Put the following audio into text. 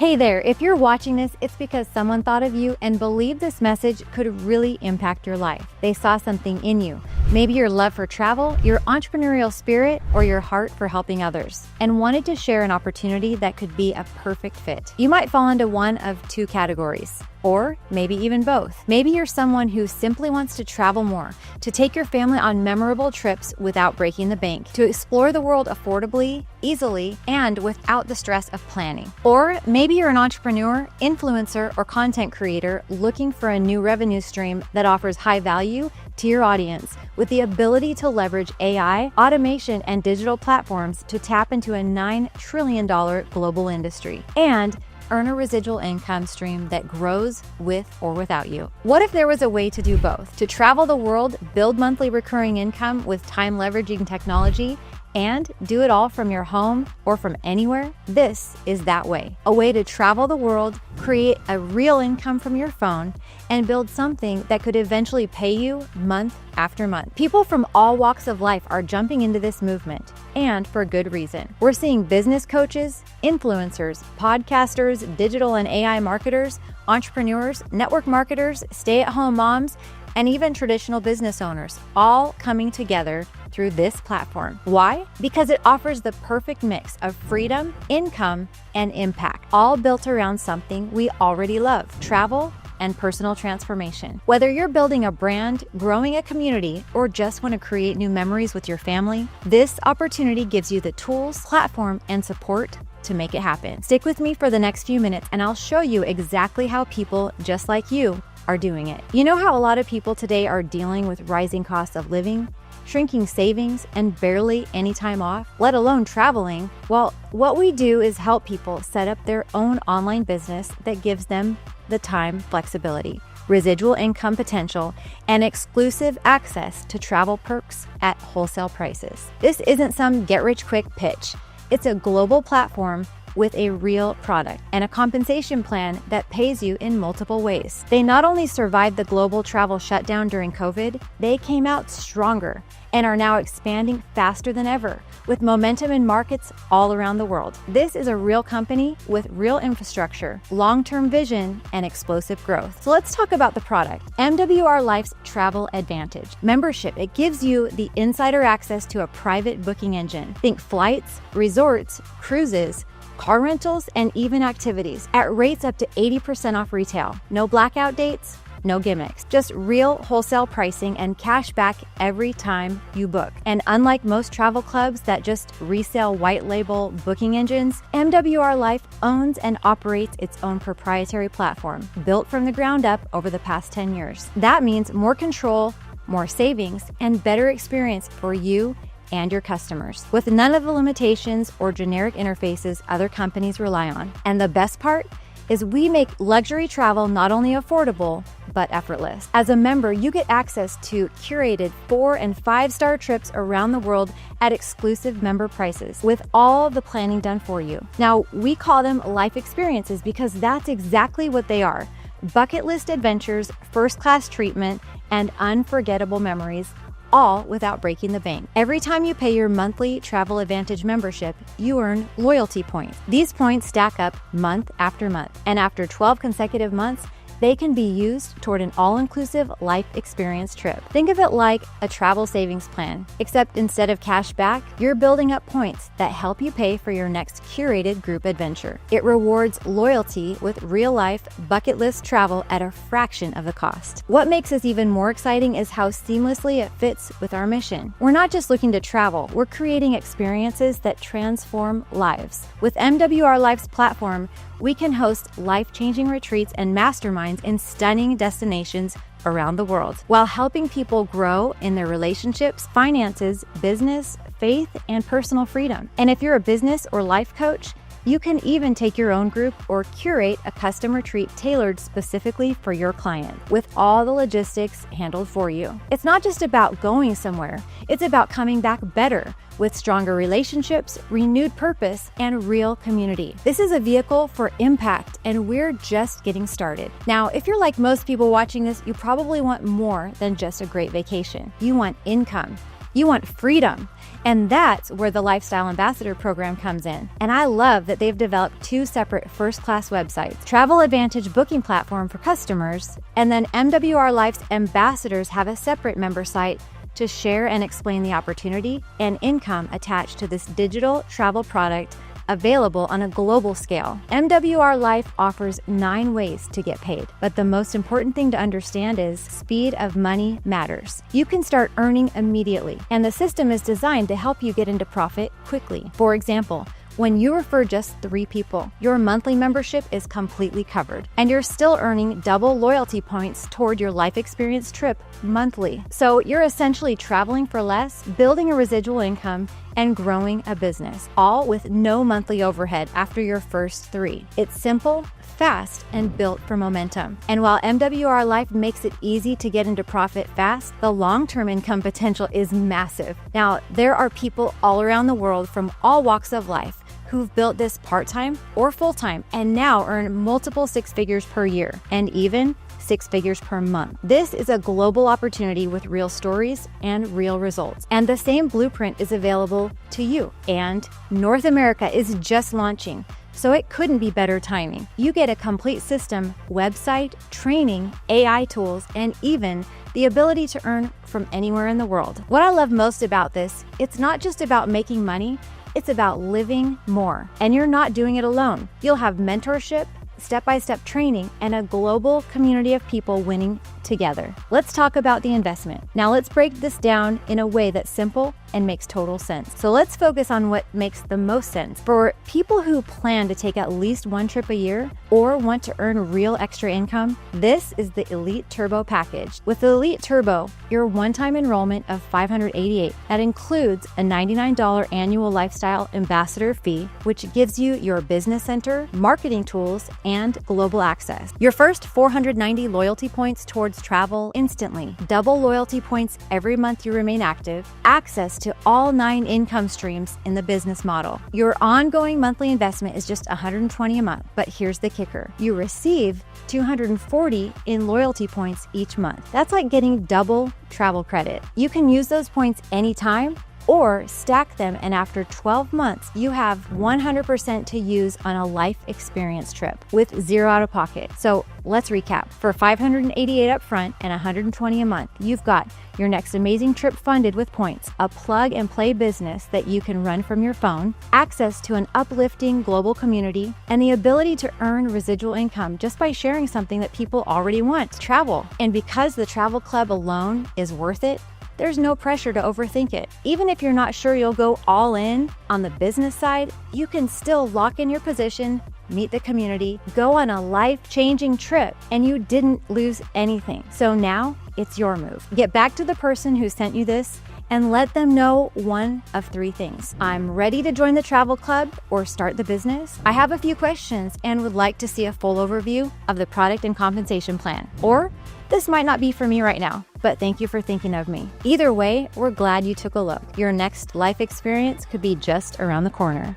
Hey there, if you're watching this, it's because someone thought of you and believed this message could really impact your life. They saw something in you. Maybe your love for travel, your entrepreneurial spirit, or your heart for helping others, and wanted to share an opportunity that could be a perfect fit. You might fall into one of two categories, or maybe even both. Maybe you're someone who simply wants to travel more, to take your family on memorable trips without breaking the bank, to explore the world affordably, easily, and without the stress of planning. Or maybe you're an entrepreneur, influencer, or content creator looking for a new revenue stream that offers high value to your audience with the ability to leverage AI, automation, and digital platforms to tap into a $9 trillion global industry and earn a residual income stream that grows with or without you. What if there was a way to do both? To travel the world, build monthly recurring income with time leveraging technology, and do it all from your home or from anywhere? This is that way. A way to travel the world, create a real income from your phone, and build something that could eventually pay you month after month. People from all walks of life are jumping into this movement, and for good reason. We're seeing business coaches, influencers, podcasters, digital and AI marketers, entrepreneurs, network marketers, stay-at-home moms, and even traditional business owners, all coming together through this platform. Why? Because it offers the perfect mix of freedom, income, and impact, all built around something we already love: travel and personal transformation. Whether you're building a brand, growing a community, or just want to create new memories with your family, this opportunity gives you the tools, platform, and support to make it happen. Stick with me for the next few minutes and I'll show you exactly how people just like you are doing it. You know how a lot of people today are dealing with rising costs of living, shrinking savings, and barely any time off, let alone traveling? Well, what we do is help people set up their own online business that gives them the time flexibility, residual income potential, and exclusive access to travel perks at wholesale prices. This isn't some get-rich-quick pitch. It's a global platform with a real product and a compensation plan that pays you in multiple ways. They not only survived the global travel shutdown during COVID, they came out stronger and are now expanding faster than ever with momentum in markets all around the world. This is a real company with real infrastructure, long-term vision, and explosive growth. So let's talk about the product. MWR Life's Travel Advantage. Membership, it gives you the insider access to a private booking engine. Think flights, resorts, cruises, car rentals, and even activities at rates up to 80% off retail. No blackout dates, no gimmicks, just real wholesale pricing and cash back every time you book. And unlike most travel clubs that just resell white label booking engines, MWR Life owns and operates its own proprietary platform, built from the ground up over the past 10 years. That means more control, more savings, and better experience for you and your customers, with none of the limitations or generic interfaces other companies rely on. And the best part is we make luxury travel not only affordable, but effortless. As a member, you get access to curated 4- and 5-star trips around the world at exclusive member prices, with all the planning done for you. Now, we call them life experiences because that's exactly what they are: bucket list adventures, first-class treatment, and unforgettable memories, all without breaking the bank. Every time you pay your monthly Travel Advantage membership, you earn loyalty points. These points stack up month after month, and after 12 consecutive months, they can be used toward an all-inclusive life experience trip. Think of it like a travel savings plan, except instead of cash back, you're building up points that help you pay for your next curated group adventure. It rewards loyalty with real-life bucket list travel at a fraction of the cost. What makes this even more exciting is how seamlessly it fits with our mission. We're not just looking to travel, we're creating experiences that transform lives. With MWR Life's platform, we can host life-changing retreats and masterminds in stunning destinations around the world, while helping people grow in their relationships, finances, business, faith, and personal freedom. And if you're a business or life coach, you can even take your own group or curate a custom retreat tailored specifically for your client, with all the logistics handled for you. It's not just about going somewhere, it's about coming back better, with stronger relationships, renewed purpose, and real community. This is a vehicle for impact, and we're just getting started. Now, if you're like most people watching this, you probably want more than just a great vacation. You want income, You want freedom. And that's where the Lifestyle Ambassador program comes in. And I love that they've developed 2 separate first-class websites, Travel Advantage booking platform for customers, and then MWR Life's ambassadors have a separate member site to share and explain the opportunity and income attached to this digital travel product available on a global scale. MWR Life offers 9 ways to get paid, but the most important thing to understand is speed of money matters. You can start earning immediately, and the system is designed to help you get into profit quickly. For example, when you refer just 3 people, your monthly membership is completely covered, and you're still earning double loyalty points toward your life experience trip monthly. So you're essentially traveling for less, building a residual income, and growing a business, all with no monthly overhead after your first 3. It's simple, fast, and built for momentum. And while MWR Life makes it easy to get into profit fast, the long-term income potential is massive. Now, there are people all around the world from all walks of life who've built this part-time or full-time and now earn multiple 6 figures per year and even 6 figures per month. This is a global opportunity with real stories and real results. And the same blueprint is available to you. And North America is just launching, so it couldn't be better timing. You get a complete system, website, training, AI tools, and even the ability to earn from anywhere in the world. What I love most about this, it's not just about making money, it's about living more. And you're not doing it alone. You'll have mentorship, step-by-step training, and a global community of people winning together. Let's talk about the investment. Now let's break this down in a way that's simple and makes total sense. So let's focus on what makes the most sense. For people who plan to take at least 1 trip a year or want to earn real extra income, this is the Elite Turbo package. With the Elite Turbo, your one-time enrollment of $588, that includes a $99 annual lifestyle ambassador fee, which gives you your business center, marketing tools, and global access. Your first 490 loyalty points towards travel instantly, double loyalty points every month you remain active, access to all 9 income streams in the business model. Your ongoing monthly investment is just $120 a month, but here's the kicker. You receive $240 in loyalty points each month. That's like getting double travel credit. You can use those points anytime or stack them, and after 12 months, you have 100% to use on a life experience trip with 0 out of pocket. So let's recap. For $588 upfront and $120 a month, you've got your next amazing trip funded with points, a plug-and-play business that you can run from your phone, access to an uplifting global community, and the ability to earn residual income just by sharing something that people already want, travel. And because the travel club alone is worth it, there's no pressure to overthink it. Even if you're not sure you'll go all in on the business side, you can still lock in your position, meet the community, go on a life-changing trip, and you didn't lose anything. So now it's your move. Get back to the person who sent you this and let them know one of 3 things. I'm ready to join the travel club or start the business. I have a few questions and would like to see a full overview of the product and compensation plan. Or this might not be for me right now, but thank you for thinking of me. Either way, we're glad you took a look. Your next life experience could be just around the corner.